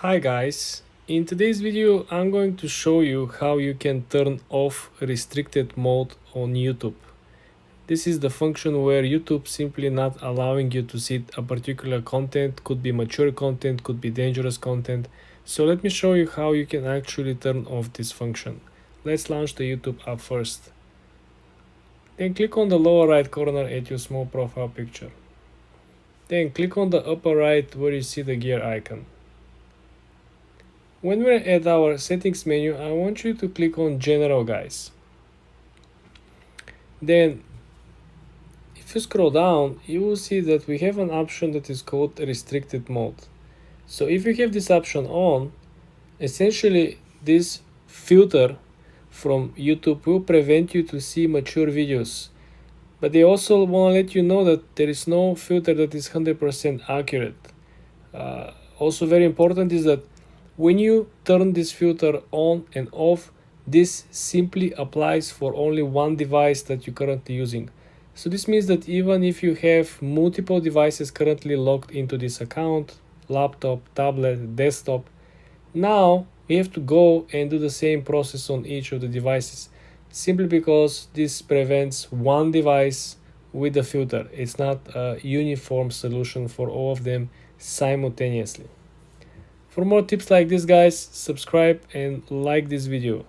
Hi guys, in today's video I'm going to show you how you can turn off restricted mode on YouTube. This is the function where YouTube simply not allowing you to see a particular content, could be mature content, could be dangerous content. So let me show you how you can actually turn off this function. Let's launch the YouTube app first. Then click on the lower right corner at your small profile picture. Then click on the upper right where you see the gear icon. When we're at our settings menu, I want you to click on General, guys. Then, if you scroll down, you will see that we have an option that is called Restricted Mode. So if you have this option on, essentially this filter from YouTube will prevent you to see mature videos. But they also want to let you know that there is no filter that is 100% accurate. Also very important is that when you turn this filter on and off, this simply applies for only one device that you're currently using. So this means that even if you have multiple devices currently logged into this account, laptop, tablet, desktop, now we have to go and do the same process on each of the devices, simply because this prevents one device with the filter. It's not a uniform solution for all of them simultaneously. For more tips like this, guys, subscribe and like this video.